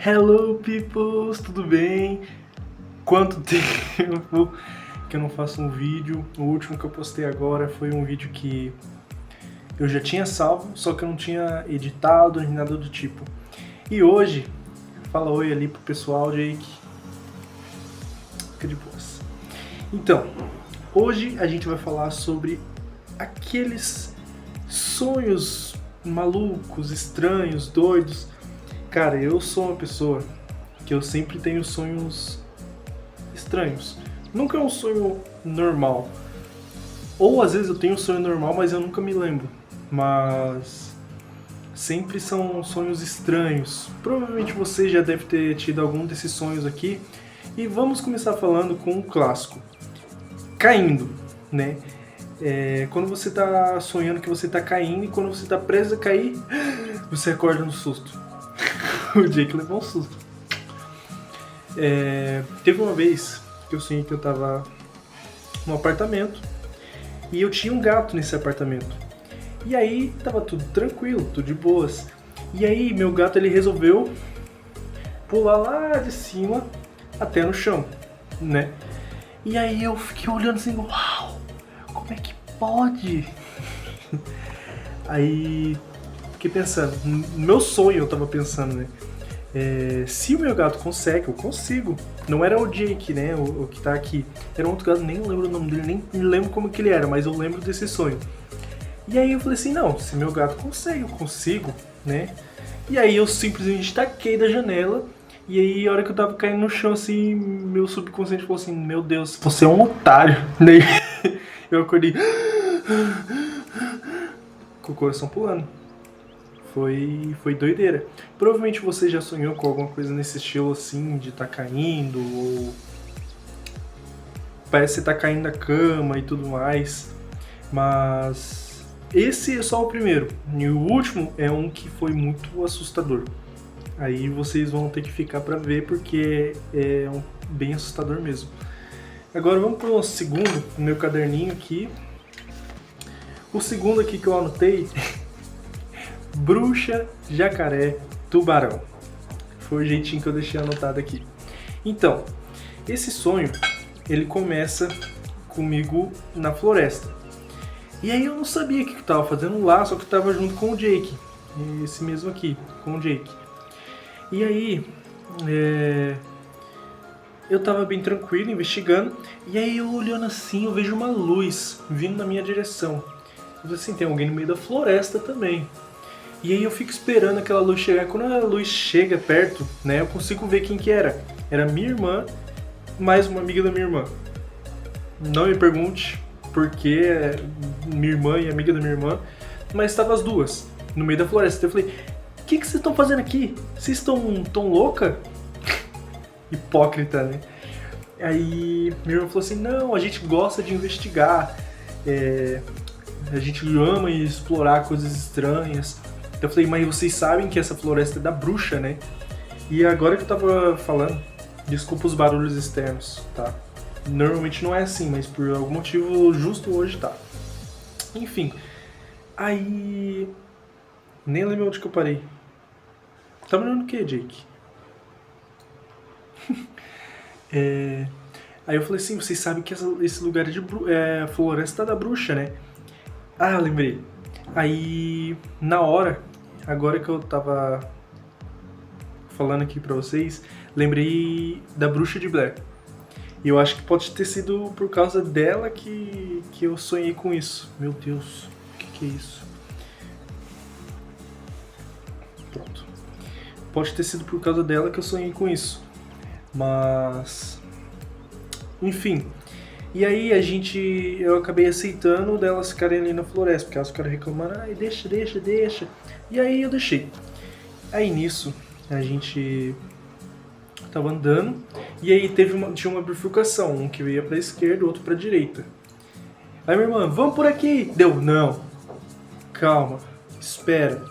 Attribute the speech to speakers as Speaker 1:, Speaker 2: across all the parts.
Speaker 1: Hello, peoples, tudo bem? Quanto tempo que eu não faço um vídeo? O último que eu postei agora foi um vídeo que eu já tinha salvo, só que eu não tinha editado nem nada do tipo. E hoje, fala oi ali pro pessoal, Jake. Fica de boas. Então, hoje a gente vai falar sobre aqueles sonhos malucos, estranhos, doidos. Cara, eu sou uma pessoa que eu sempre tenho sonhos estranhos. Nunca é um sonho normal. Ou às vezes eu tenho um sonho normal, mas eu nunca me lembro. Mas sempre são sonhos estranhos. Provavelmente você já deve ter tido algum desses sonhos aqui. E vamos começar falando com um clássico. Caindo, né? Quando você tá sonhando que você tá caindo e quando você tá preso a cair, você acorda no susto. O Jake levou um susto. Teve uma vez que eu sonhei que eu tava num apartamento e eu tinha um gato nesse apartamento. E aí tava tudo tranquilo, tudo de boas. E aí meu gato ele resolveu pular lá de cima até no chão, né? E aí eu fiquei olhando assim, uau, como é que pode? Aí fiquei pensando, no meu sonho eu tava pensando, né? Se o meu gato consegue, eu consigo. Não era o Jake, né? O que tá aqui. Era um outro gato, nem lembro o nome dele, nem me lembro como que ele era, mas eu lembro desse sonho. E aí eu falei assim, não, se meu gato consegue, eu consigo, né? E aí eu simplesmente taquei da janela. E aí a hora que eu tava caindo no chão, assim, meu subconsciente falou assim, meu Deus, você é um otário. Daí eu acordei com o coração pulando. Foi doideira. Provavelmente você já sonhou com alguma coisa nesse estilo assim, de tá caindo, ou parece que você tá caindo da cama e tudo mais. Mas esse é só o primeiro. E o último é um que foi muito assustador. Aí vocês vão ter que ficar pra ver porque é bem assustador mesmo. Agora vamos pro nosso segundo, no meu caderninho aqui. O segundo aqui que eu anotei bruxa, jacaré, tubarão. Foi o jeitinho que eu deixei anotado aqui. Então, esse sonho, ele começa comigo na floresta. E aí eu não sabia o que eu tava fazendo lá, só que eu tava junto com o Jake. Esse mesmo aqui, com o Jake. E aí, eu tava bem tranquilo, investigando. E aí eu olhando assim, eu vejo uma luz vindo na minha direção. Eu falei assim, tem alguém no meio da floresta também. E aí eu fico esperando aquela luz chegar. Quando a luz chega perto, né, eu consigo ver quem que era. Era minha irmã, mais uma amiga da minha irmã. Não me pergunte por que minha irmã e amiga da minha irmã, mas estavam as duas no meio da floresta. Eu falei, o que vocês estão fazendo aqui? Vocês estão tão louca? Hipócrita, né? Aí minha irmã falou assim, não, a gente gosta de investigar, a gente ama explorar coisas estranhas. Eu falei, mas vocês sabem que essa floresta é da bruxa, né? E agora que eu tava falando, desculpa os barulhos externos, tá? Normalmente não é assim, mas por algum motivo justo hoje tá. Enfim, aí... Nem lembro onde que eu parei. Tá me olhando o que, Jake? Aí eu falei assim, vocês sabem que esse lugar é a floresta da bruxa, né? Ah, lembrei. Aí, na hora, agora que eu tava falando aqui pra vocês, lembrei da Bruxa de Blair. E eu acho que pode ter sido por causa dela que eu sonhei com isso. Meu Deus, o que é isso? Pronto. Pode ter sido por causa dela que eu sonhei com isso. Mas... Enfim... E aí eu acabei aceitando delas ficarem ali na floresta, porque elas ficaram reclamando, ai, deixa. E aí eu deixei. Aí nisso, a gente tava andando, e aí tinha uma bifurcação, um que ia pra esquerda, o outro pra direita. Aí minha irmã, vamos por aqui! Deu, não. Calma, espera.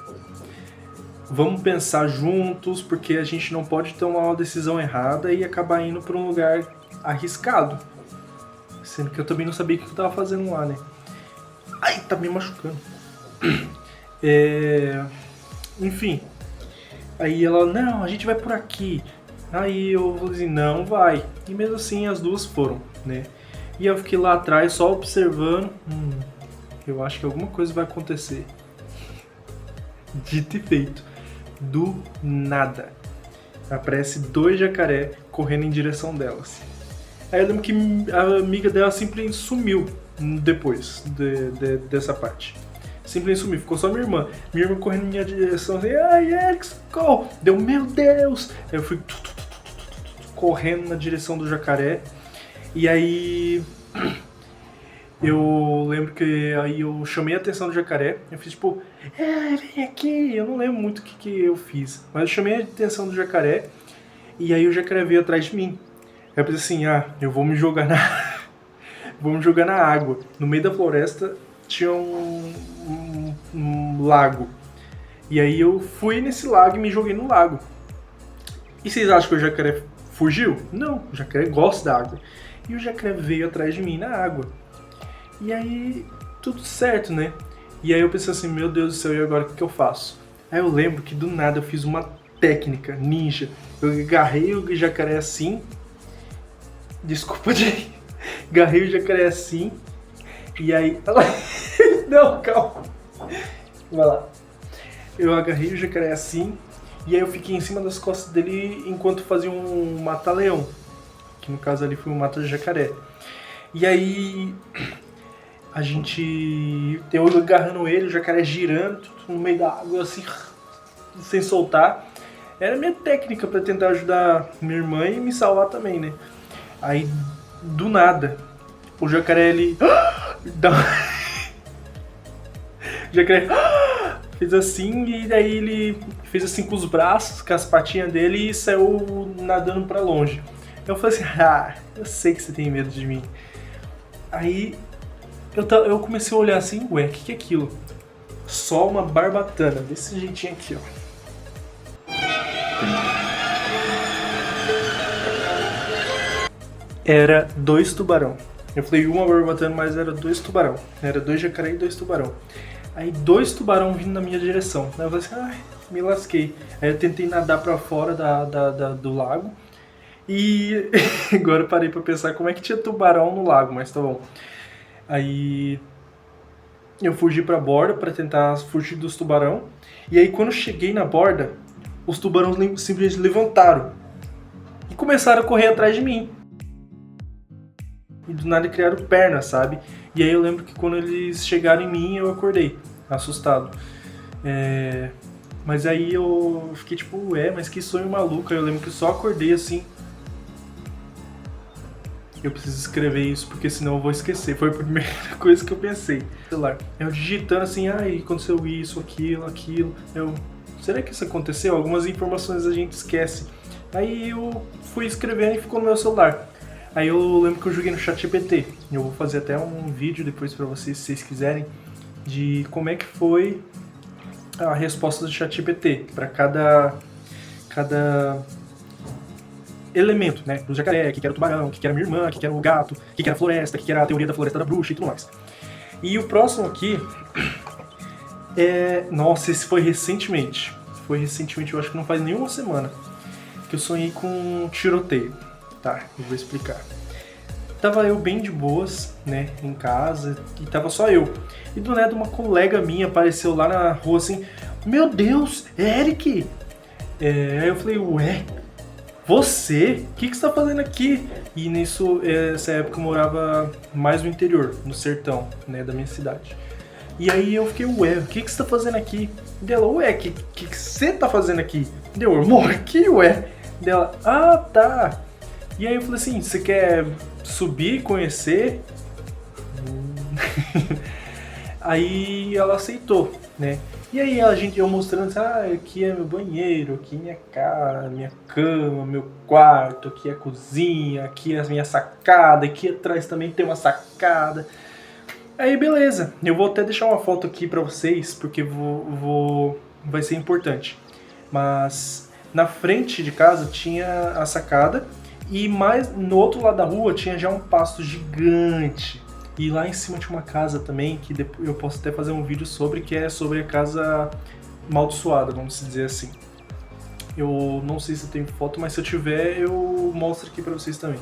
Speaker 1: Vamos pensar juntos, porque a gente não pode tomar uma decisão errada e acabar indo pra um lugar arriscado. Sendo que eu também não sabia o que eu tava fazendo lá, né? Ai, tá me machucando. Enfim. Aí ela, não, a gente vai por aqui. Aí eu falei assim, não vai. E mesmo assim as duas foram, né? E eu fiquei lá atrás só observando. Eu acho que alguma coisa vai acontecer. Dito e feito. Do nada. Aparece 2 jacaré correndo em direção delas. Aí eu lembro que a amiga dela simplesmente sumiu depois dessa parte. Simplesmente sumiu, ficou só minha irmã. Minha irmã correndo em minha direção, assim, ai, Eric, socorro! Deu, meu Deus! Aí eu fui correndo na direção do jacaré. E aí eu lembro que aí eu chamei a atenção do jacaré. Eu fiz tipo, vem aqui. Eu não lembro muito o que eu fiz, mas eu chamei a atenção do jacaré. E aí o jacaré veio atrás de mim. Aí eu pensei assim, eu vou me jogar vou me jogar na água. No meio da floresta tinha um lago. E aí eu fui nesse lago e me joguei no lago. E vocês acham que o jacaré fugiu? Não, o jacaré gosta da água. E o jacaré veio atrás de mim na água. E aí, tudo certo, né? E aí eu pensei assim, meu Deus do céu, e agora o que eu faço? Aí eu lembro que do nada eu fiz uma técnica ninja. Eu agarrei o jacaré assim. Desculpa, Jay. Agarrei o jacaré assim. E aí... Não, calma. Vai lá. Eu agarrei o jacaré assim. E aí eu fiquei em cima das costas dele enquanto fazia um mata-leão. Que no caso ali foi um mata-jacaré. E aí... Eu agarrando ele, o jacaré girando no meio da água assim, sem soltar. Era a minha técnica pra tentar ajudar minha irmã e me salvar também, né? Aí, do nada, o jacaré ele... O jacaré fez assim e daí ele fez assim com os braços, com as patinhas dele e saiu nadando pra longe. Eu falei assim, eu sei que você tem medo de mim. Aí eu comecei a olhar assim, ué, o que é aquilo? Só uma barbatana, desse jeitinho aqui, ó. Era 2 tubarão. Eu falei uma barbatana, mas era 2 tubarão. Era 2 jacaré e 2 tubarão. Aí 2 tubarão vindo na minha direção. Aí eu falei assim, me lasquei. Aí eu tentei nadar pra fora do lago. E agora eu parei pra pensar como é que tinha tubarão no lago, mas tá bom. Aí eu fugi pra borda pra tentar fugir dos tubarão. E aí quando eu cheguei na borda, os tubarões simplesmente levantaram e começaram a correr atrás de mim. E do nada criaram pernas, sabe? E aí eu lembro que quando eles chegaram em mim, eu acordei, assustado. Mas aí eu fiquei tipo, mas que sonho maluco. Aí eu lembro que eu só acordei assim. Eu preciso escrever isso, porque senão eu vou esquecer. Foi a primeira coisa que eu pensei. Celular. Eu digitando assim, aconteceu isso, aquilo. Será que isso aconteceu? Algumas informações a gente esquece. Aí eu fui escrevendo e ficou no meu celular. Aí eu lembro que eu joguei no ChatGPT. Eu vou fazer até um vídeo depois pra vocês, se vocês quiserem, de como é que foi a resposta do ChatGPT pra cada elemento, né? Do jacaré, que era o tubarão, que era minha irmã, que era o gato, que era a floresta, que era a teoria da floresta da bruxa e tudo mais. E o próximo aqui Nossa, esse foi recentemente. Eu acho que não faz nenhuma semana que eu sonhei com um tiroteio. Tá, eu vou explicar. Tava eu bem de boas, né, em casa, e tava só eu. E do nada uma colega minha apareceu lá na rua assim, meu Deus, Eric! Aí eu falei, ué, você? O que você tá fazendo aqui? E nisso, essa época eu morava mais no interior, no sertão, né, da minha cidade. E aí eu fiquei, ué, o que você tá fazendo aqui? Dela, ué, o que você tá fazendo aqui? Deu, eu moro aqui, ué. Dela, tá. E aí eu falei assim, você quer subir e conhecer? Aí ela aceitou, né? E aí eu mostrando assim, aqui é meu banheiro, aqui é minha casa, minha cama, meu quarto, aqui é a cozinha, aqui é a minha sacada, aqui atrás também tem uma sacada. Aí beleza, eu vou até deixar uma foto aqui pra vocês, porque vai ser importante. Mas na frente de casa tinha a sacada e mais no outro lado da rua tinha já um pasto gigante. E lá em cima tinha uma casa também, que depois eu posso até fazer um vídeo sobre, que é sobre a casa amaldiçoada, vamos dizer assim. Eu não sei se tem foto, mas se eu tiver, eu mostro aqui pra vocês também.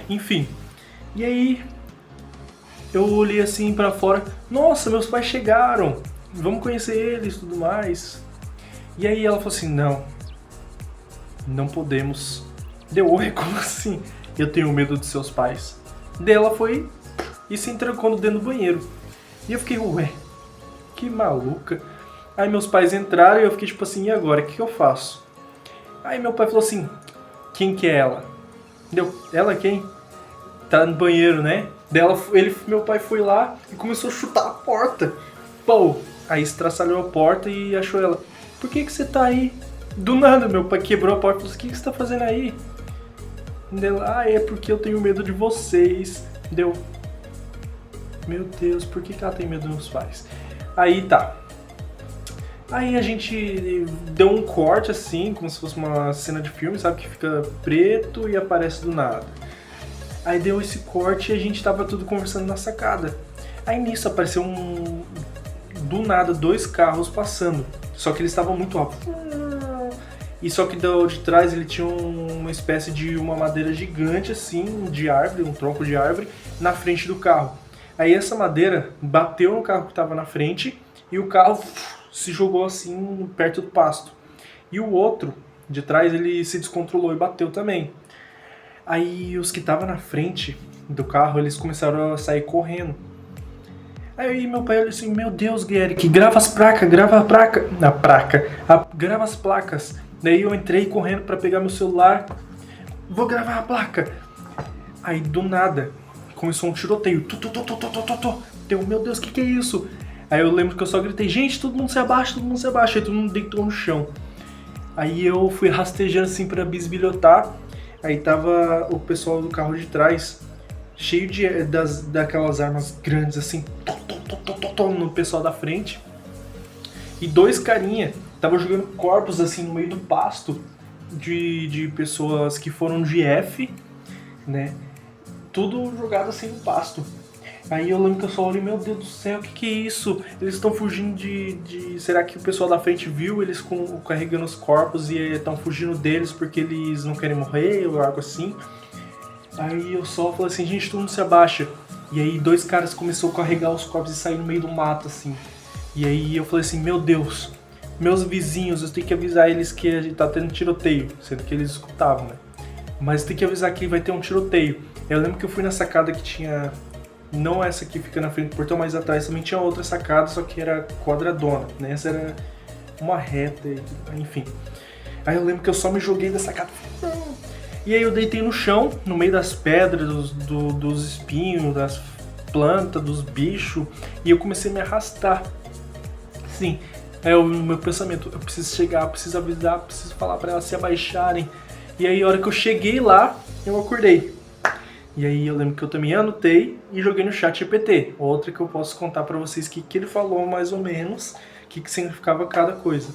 Speaker 1: Enfim, e aí eu olhei assim pra fora, nossa, meus pais chegaram, vamos conhecer eles e tudo mais. E aí ela falou assim, não podemos. Deu, ué, como assim? Eu tenho medo dos seus pais. Daí ela foi e se trancou no dentro do banheiro. E eu fiquei, ué, que maluca. Aí meus pais entraram e eu fiquei tipo assim, e agora, o que eu faço? Aí meu pai falou assim, quem que é ela? Deu, ela quem? Tá no banheiro, né? Dela, meu pai foi lá e começou a chutar a porta. Pô, aí estraçalhou a porta e achou ela. Por que você tá aí? Do nada, meu pai quebrou a porta e falou assim, o que você tá fazendo aí? Dela, é porque eu tenho medo de vocês. Deu, meu Deus, por que ela tem medo dos meus pais? Aí tá. Aí a gente deu um corte assim, como se fosse uma cena de filme, sabe? Que fica preto e aparece do nada. Aí deu esse corte e a gente tava tudo conversando na sacada. Aí nisso apareceu do nada 2 carros passando. Só que eles estavam muito rápido. E só que de trás ele tinha uma espécie de uma madeira gigante assim, de árvore, um tronco de árvore, na frente do carro. Aí essa madeira bateu no carro que estava na frente e o carro se jogou assim perto do pasto. E o outro, de trás, ele se descontrolou e bateu também. Aí os que estavam na frente do carro, eles começaram a sair correndo. Aí meu pai olhou assim, meu Deus, Guerick, grava as placas, grava as placas. Daí eu entrei correndo pra pegar meu celular, vou gravar a placa. Aí do nada, começou um tiroteio. Deu, meu Deus, que é isso? Aí eu lembro que eu só gritei, gente, todo mundo se abaixa. Aí todo mundo deitou no chão. Aí eu fui rastejando assim pra bisbilhotar. Aí tava o pessoal do carro de trás, cheio daquelas armas grandes assim, no pessoal da frente. E 2 carinha estavam jogando corpos assim no meio do pasto de pessoas que foram de F, né? Tudo jogado assim no pasto. Aí eu lembro que eu só olhei, meu Deus do céu, o que é isso? Eles estão fugindo de... Será que o pessoal da frente viu eles carregando os corpos e estão fugindo deles porque eles não querem morrer ou algo assim? Aí eu só falei assim, gente, todo mundo se abaixa. E aí 2 caras começaram a carregar os corpos e sair no meio do mato, assim. E aí eu falei assim, meu Deus, meus vizinhos, eu tenho que avisar eles que a gente tá tendo tiroteio. Sendo que eles escutavam, né? Mas tem que avisar que vai ter um tiroteio. Eu lembro que eu fui na sacada que tinha... Não essa que fica na frente do portão, mas atrás também tinha outra sacada, só que era quadradona, né? Essa era uma reta, enfim. Aí eu lembro que eu só me joguei da sacada. E aí eu deitei no chão, no meio das pedras, dos espinhos, das plantas, dos bichos, e eu comecei a me arrastar. Sim, é o meu pensamento, eu preciso chegar, eu preciso avisar, eu preciso falar pra elas se abaixarem. E aí a hora que eu cheguei lá, eu acordei. E aí eu lembro que eu também anotei e joguei no chat GPT. Outra que eu posso contar pra vocês que ele falou mais ou menos, o que significava cada coisa.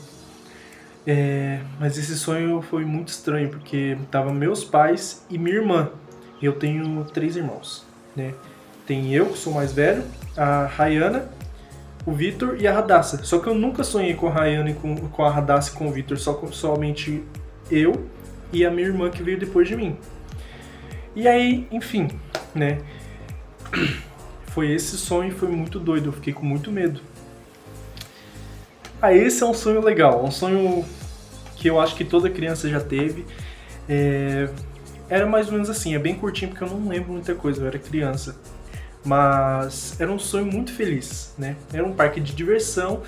Speaker 1: Mas esse sonho foi muito estranho, porque tava meus pais e minha irmã. E eu tenho 3 irmãos, né? Tem eu, que sou mais velho, a Rayana, o Vitor e a Radassa. Só que eu nunca sonhei com a Rayana e com a Radassa e com o Vitor, somente eu e a minha irmã que veio depois de mim. E aí, enfim, né? Foi esse sonho e foi muito doido, eu fiquei com muito medo. Ah, esse é um sonho legal, um sonho que eu acho que toda criança já teve. Era mais ou menos assim, é bem curtinho porque eu não lembro muita coisa, eu era criança. Mas era um sonho muito feliz, né? Era um parque de diversão,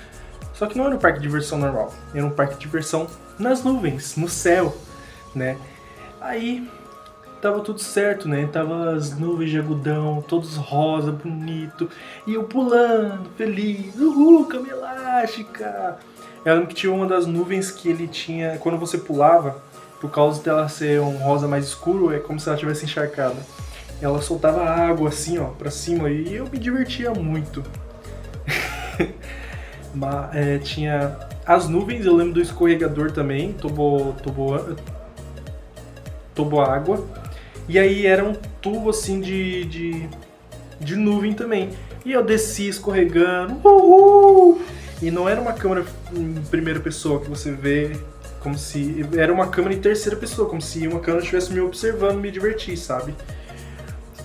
Speaker 1: só que não era um parque de diversão normal, era um parque de diversão nas nuvens, no céu, né? Aí tava tudo certo, né? Tava as nuvens de algodão, todos rosa, bonito. E eu pulando, feliz. Uhul, cama elástica. Eu lembro que tinha uma das nuvens que ele tinha... Quando você pulava, por causa dela ser um rosa mais escuro, é como se ela tivesse encharcada. Ela soltava água assim, ó, pra cima. E eu me divertia muito. Mas, tinha as nuvens, eu lembro do escorregador também. Toboágua. E aí era um tubo assim de nuvem também. E eu desci escorregando. Uhul! E não era uma câmera em primeira pessoa que você vê Como se era uma câmera em terceira pessoa, como se uma câmera estivesse me observando, me divertir, sabe?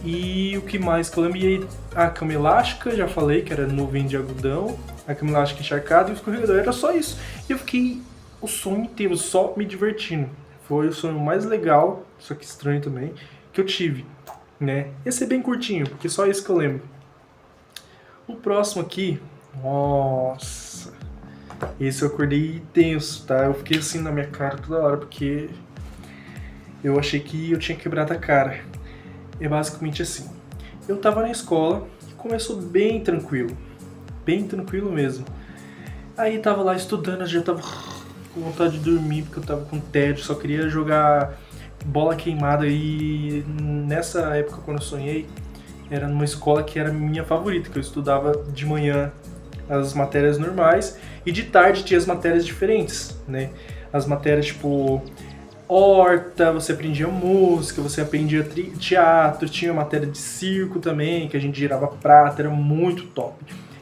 Speaker 1: E o que mais que eu lembro? E aí, a cama elástica, já falei que era nuvem de algodão, a cama elástica encharcada e o escorregador, era só isso. E eu fiquei o sonho inteiro só me divertindo. Foi o sonho mais legal, só que estranho também, que eu tive, né? Ia ser bem curtinho, porque só isso que eu lembro. O próximo aqui, nossa, esse eu acordei tenso, tá? Eu fiquei assim na minha cara toda hora, porque eu achei que eu tinha quebrado a cara. É basicamente assim, eu tava na escola e começou bem tranquilo mesmo. Aí tava lá estudando, já tava com vontade de dormir, porque eu tava com tédio, só queria jogar bola queimada. E nessa época, quando eu sonhei, era numa escola que era minha favorita, que eu estudava de manhã as matérias normais e de tarde tinha as matérias diferentes, né? As matérias tipo horta, você aprendia música, você aprendia teatro, tinha matéria de circo também, que a gente girava prata, era muito top.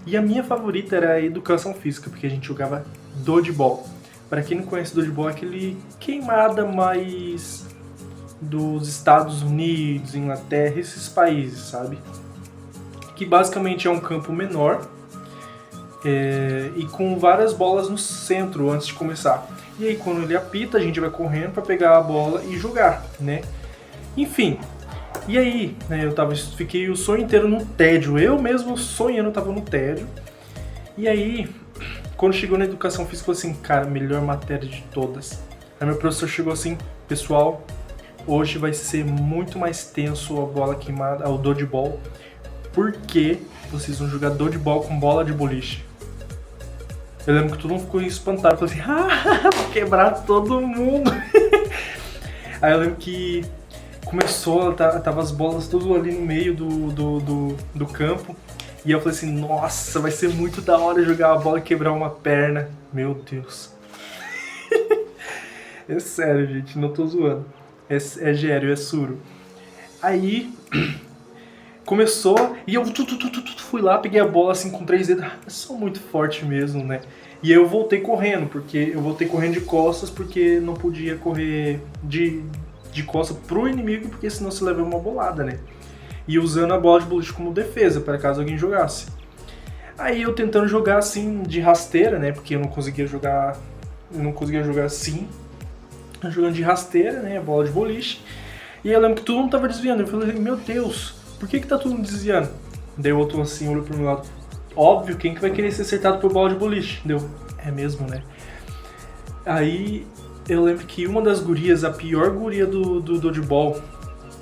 Speaker 1: E a minha favorita era a educação física, porque a gente jogava dodgeball. Para quem não conhece dodgeball, é aquele queimada mais dos Estados Unidos, Inglaterra, esses países, sabe? Que basicamente é um campo menor e com várias bolas no centro antes de começar. E aí quando ele apita, a gente vai correndo para pegar a bola e jogar, né? Enfim, e aí, né, fiquei o sonho inteiro no tédio. Eu mesmo sonhando, tava no tédio. E aí, quando chegou na educação física, eu falei assim, cara, melhor matéria de todas. Aí meu professor chegou assim, pessoal, hoje vai ser muito mais tenso a bola queimada, o dodgeball, porque vocês vão jogar dodgeball com bola de boliche. Eu lembro que todo mundo ficou espantado, eu falei assim, vou quebrar todo mundo. Aí eu lembro que começou, tava as bolas tudo ali no meio do campo. E eu falei assim, nossa, vai ser muito da hora jogar a bola e quebrar uma perna. Meu Deus. É sério, gente, não tô zoando. É sério, é suro. Aí começou e eu fui lá, peguei a bola assim com 3 dedos. Eu sou muito forte mesmo, né? E aí eu voltei correndo, de costas, porque não podia correr de costas pro inimigo, porque senão você leva uma bolada, né? E usando a bola de boliche como defesa, para caso alguém jogasse. Aí eu tentando jogar assim de rasteira, né? Porque eu não conseguia jogar assim. Jogando de rasteira, né? Bola de boliche. E eu lembro que todo mundo tava desviando. Eu falei, meu Deus, por que tá todo mundo desviando? Daí o outro assim olhou pro meu lado. Óbvio, quem que vai querer ser acertado por bola de boliche? Deu, é mesmo, né? Aí eu lembro que uma das gurias, a pior guria do dodgeball,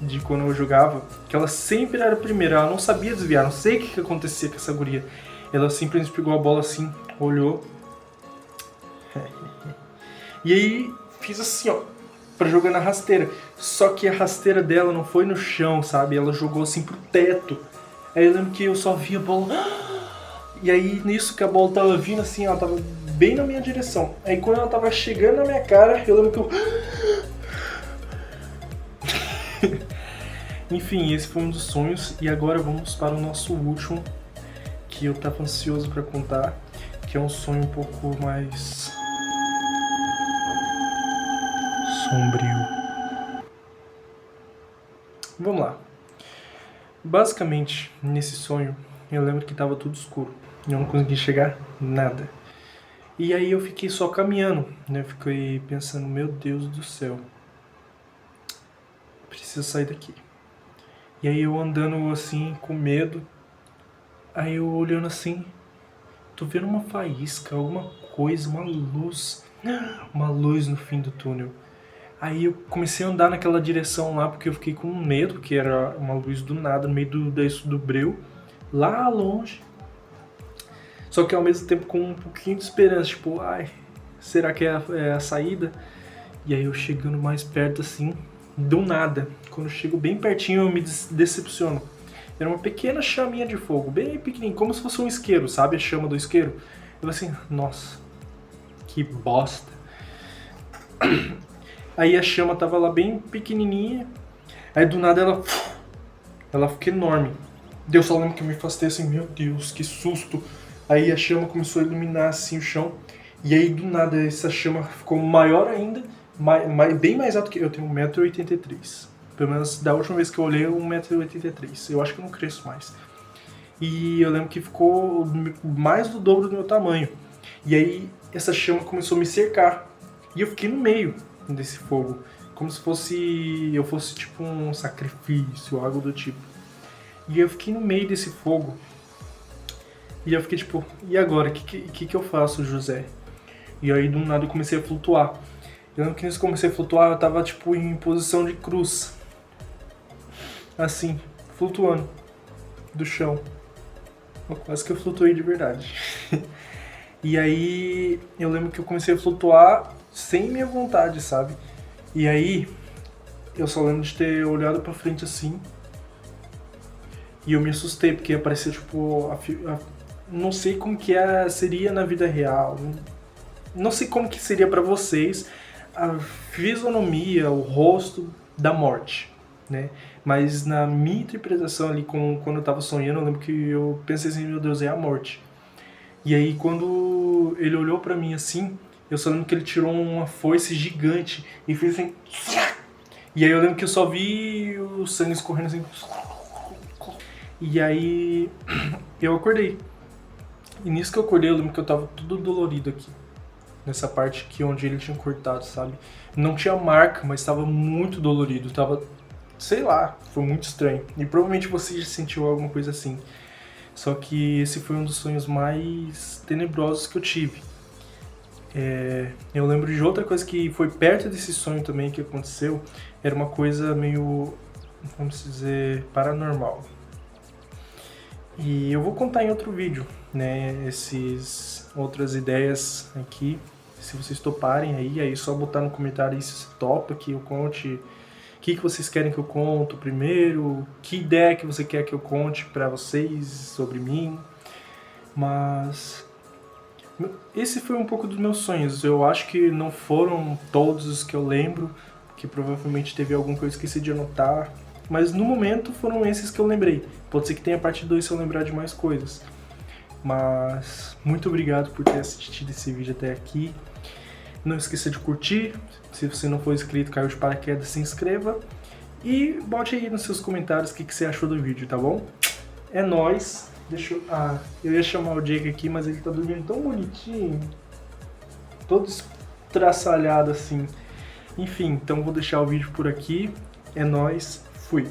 Speaker 1: de quando eu jogava, que ela sempre era a primeira, ela não sabia desviar, não sei o que acontecia com essa guria. Ela simplesmente pegou a bola assim, olhou. E aí fiz assim, ó, pra jogar na rasteira. Só que a rasteira dela não foi no chão, sabe? Ela jogou assim pro teto. Aí eu lembro que eu só vi a bola. E aí nisso que a bola tava vindo assim, ela tava bem na minha direção. Aí quando ela tava chegando na minha cara, eu lembro que eu... Enfim, esse foi um dos sonhos. E agora vamos para o nosso último, que eu tava ansioso pra contar, que é um sonho um pouco mais sombrio. Vamos lá. Basicamente, nesse sonho, eu lembro que tava tudo escuro. Eu não conseguia enxergar nada. E aí eu fiquei só caminhando, né? Eu fiquei pensando, meu Deus do céu, preciso sair daqui. E aí eu andando assim, com medo. Aí eu olhando assim, tô vendo uma faísca, alguma coisa, uma luz no fim do túnel. Aí eu comecei a andar naquela direção lá, porque eu fiquei com medo, que era uma luz do nada, no meio do breu, lá longe. Só que ao mesmo tempo com um pouquinho de esperança, tipo, ai, será que é a saída? E aí eu chegando mais perto assim, do nada. Quando eu chego bem pertinho eu me decepciono. Era uma pequena chaminha de fogo, bem pequenininha, como se fosse um isqueiro, sabe? A chama do isqueiro. Eu assim, nossa, que bosta. Aí a chama tava lá bem pequenininha. Aí do nada ela ficou enorme. Deu só lembro que eu me afastei assim, meu Deus, que susto. Aí a chama começou a iluminar assim o chão. E aí, do nada, essa chama ficou maior ainda, bem mais alto que eu. Tenho 1,83 m. Pelo menos da última vez que eu olhei, 1,83 m. Eu acho que eu não cresço mais. E eu lembro que ficou mais do dobro do meu tamanho. E aí, essa chama começou a me cercar. E eu fiquei no meio desse fogo. Como se eu fosse tipo um sacrifício, algo do tipo. E eu fiquei no meio desse fogo. E eu fiquei tipo, e agora? O que eu faço, José? E aí, do nada, eu comecei a flutuar. Eu lembro que nisso que eu comecei a flutuar, eu tava tipo em posição de cruz. Assim, flutuando. Do chão. Quase que eu flutuei de verdade. E aí, eu lembro que eu comecei a flutuar sem minha vontade, sabe? E aí, eu só lembro de ter olhado pra frente assim. E eu me assustei, porque apareceu tipo... não sei como que seria na vida real. Não sei como que seria pra vocês a fisionomia, o rosto da morte, né? Mas na minha interpretação ali, quando eu tava sonhando, eu lembro que eu pensei assim, meu Deus, é a morte. E aí quando ele olhou pra mim assim, eu só lembro que ele tirou uma foice gigante e fez assim... E aí eu lembro que eu só vi o sangue escorrendo assim... E aí eu acordei. E nisso que eu acordei, eu lembro que eu tava tudo dolorido aqui. Nessa parte aqui onde ele tinha cortado, sabe? Não tinha marca, mas tava muito dolorido. Tava, sei lá, foi muito estranho. E provavelmente você já sentiu alguma coisa assim. Só que esse foi um dos sonhos mais tenebrosos que eu tive. Eu lembro de outra coisa que foi perto desse sonho também que aconteceu. Era uma coisa meio, vamos dizer, paranormal. E eu vou contar em outro vídeo, né, essas outras ideias aqui. Se vocês toparem aí é só botar no comentário aí se você topa que eu conte. O que vocês querem que eu conto primeiro? Que ideia que você quer que eu conte pra vocês sobre mim? Mas esse foi um pouco dos meus sonhos. Eu acho que não foram todos os que eu lembro, que provavelmente teve algum que eu esqueci de anotar. Mas no momento foram esses que eu lembrei. Pode ser que tenha parte 2 se eu lembrar de mais coisas. Mas muito obrigado por ter assistido esse vídeo até aqui. Não esqueça de curtir. Se você não for inscrito, caiu de paraquedas, se inscreva. E bote aí nos seus comentários o que você achou do vídeo, tá bom? É nóis. Eu ia chamar o Diego aqui, mas ele tá dormindo tão bonitinho. Todo estraçalhado assim. Enfim, então vou deixar o vídeo por aqui. É nóis. Fui.